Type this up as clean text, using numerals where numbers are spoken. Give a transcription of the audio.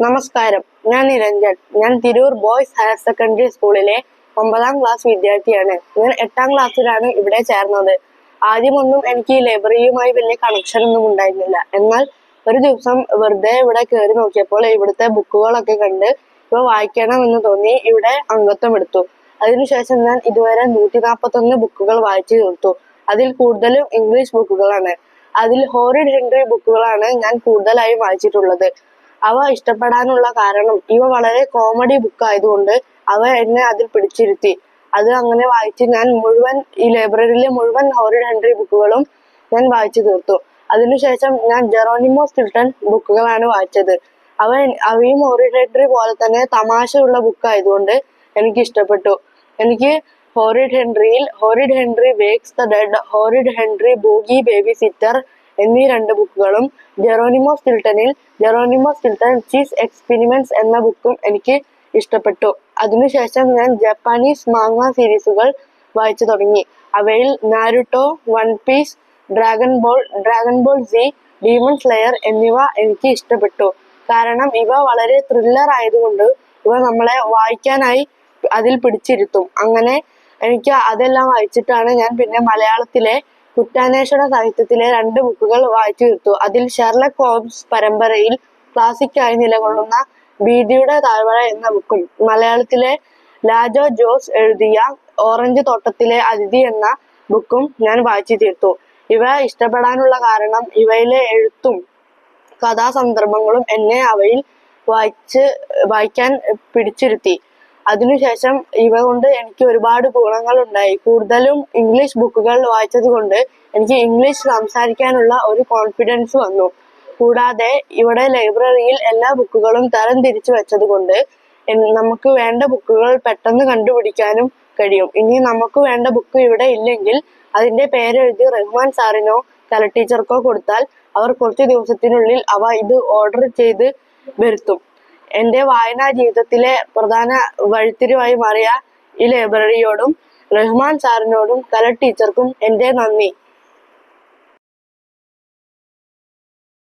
നമസ്കാരം, ഞാൻ നിരഞ്ജൻ. ഞാൻ തിരൂർ ബോയ്സ് ഹയർ സെക്കൻഡറി സ്കൂളിലെ 9ാം ക്ലാസ് വിദ്യാർത്ഥിയാണ്. ഞാൻ 8ാം ക്ലാസ്സിലാണ് ഇവിടെ ചേർന്നത്. ആദ്യമൊന്നും എനിക്ക് ഈ ലൈബ്രറിയുമായി വലിയ കണക്ഷൻ ഒന്നും ഉണ്ടായിരുന്നില്ല. എന്നാൽ ഒരു ദിവസം വെറുതെ ഇവിടെ കയറി നോക്കിയപ്പോൾ ഇവിടുത്തെ ബുക്കുകളൊക്കെ കണ്ട് ഇവ വായിക്കണമെന്ന് തോന്നി ഇവിടെ അംഗത്വം എടുത്തു. അതിനുശേഷം ഞാൻ ഇതുവരെ 141 ബുക്കുകൾ വായിച്ചു തീർത്തു. അതിൽ കൂടുതലും ഇംഗ്ലീഷ് ബുക്കുകളാണ്. അതിൽ ഹോറിഡ് ഹെൻറി ബുക്കുകളാണ് ഞാൻ കൂടുതലായി വായിച്ചിട്ടുള്ളത്. അവ ഇഷ്ടപ്പെടാനുള്ള കാരണം ഇവ വളരെ കോമഡി ബുക്ക് ആയതുകൊണ്ട് അവ എന്നെ അതിൽ പിടിച്ചിരുത്തി. അത് അങ്ങനെ വായിച്ച് ഞാൻ ഈ ലൈബ്രറിയിലെ മുഴുവൻ ഹോറിഡ് ഹെൻറി ബുക്കുകളും ഞാൻ വായിച്ചു തീർത്തു. അതിനുശേഷം ഞാൻ ജെറോനിമോ സ്റ്റിൽട്ടൺ ബുക്കുകളാണ് വായിച്ചത്. അവയും ഹോറിഡ് ഹെൻറി പോലെ തന്നെ തമാശയുള്ള ബുക്ക് ആയതുകൊണ്ട് എനിക്ക് ഇഷ്ടപ്പെട്ടു. എനിക്ക് Horrid Henry Wakes the Dead, Horrid Henry Boogie Babysitter എന്നീ 2 ബുക്കുകളും ജെറോനിമോ സ്റ്റിൽട്ടൺ ചീസ് എക്സ്പെരിമെന്റ്സ് എന്ന ബുക്കും എനിക്ക് ഇഷ്ടപ്പെട്ടു. അതിനുശേഷം ഞാൻ ജപ്പാനീസ് മാങ്ങ സീരീസുകൾ വായിച്ചു തുടങ്ങി. അവയിൽ Naruto, One Piece, Dragon Ball Z, Demon Slayer എന്നിവ എനിക്ക് ഇഷ്ടപ്പെട്ടു. കാരണം ഇവ വളരെ ത്രില്ലർ ആയതുകൊണ്ട് ഇവ നമ്മളെ വായിക്കാനായി അതിൽ പിടിച്ചിരുത്തും. അങ്ങനെ എനിക്ക് അതെല്ലാം വായിച്ചിട്ടാണ് ഞാൻ പിന്നെ മലയാളത്തിലെ കുറ്റാന്വേഷണ സാഹിത്യത്തിലെ 2 ബുക്കുകൾ വായിച്ചു തീർത്തു. അതിൽ ഷെർലക് ഹോംസ് പരമ്പരയിൽ ക്ലാസിക്കായി നിലകൊള്ളുന്ന ഭീതിയുടെ താഴ്വര എന്ന ബുക്കും മലയാളത്തിലെ ലാജോ ജോസ് എഴുതിയ ഓറഞ്ച് തോട്ടത്തിലെ അതിഥി എന്ന ബുക്കും ഞാൻ വായിച്ചു തീർത്തു. ഇവ ഇഷ്ടപ്പെടാനുള്ള കാരണം ഇവയിലെ എഴുത്തും കഥാസന്ദർഭങ്ങളും എന്നെ അവയിൽ വായിക്കാൻ പിടിച്ചിരുത്തി. അതിനുശേഷം ഇവ കൊണ്ട് എനിക്ക് ഒരുപാട് ഗുണങ്ങൾ ഉണ്ടായി. കൂടുതലും ഇംഗ്ലീഷ് ബുക്കുകൾ വായിച്ചത് കൊണ്ട് എനിക്ക് ഇംഗ്ലീഷ് സംസാരിക്കാനുള്ള ഒരു കോൺഫിഡൻസ് വന്നു. കൂടാതെ ഇവിടെ ലൈബ്രറിയിൽ എല്ലാ ബുക്കുകളും തരം തിരിച്ചു വെച്ചത് കൊണ്ട് നമുക്ക് വേണ്ട ബുക്കുകൾ പെട്ടെന്ന് കണ്ടുപിടിക്കാനും കഴിയും. ഇനി നമുക്ക് വേണ്ട ബുക്ക് ഇവിടെ ഇല്ലെങ്കിൽ അതിന്റെ പേരെഴുതി റഹ്മാൻ സാറിനോ കല ടീച്ചർക്കോ കൊടുത്താൽ അവർ കുറച്ച് ദിവസത്തിനുള്ളിൽ ഇത് ഓർഡർ ചെയ്ത് വരുത്തും. എന്റെ വായനാ ജീവിതത്തിലെ പ്രധാന വഴിത്തിരിവായി മാറിയ ഈ ലൈബ്രറിയോടും റഹ്മാൻ സാറിനോടും കല ടീച്ചർക്കും എന്റെ നന്ദി.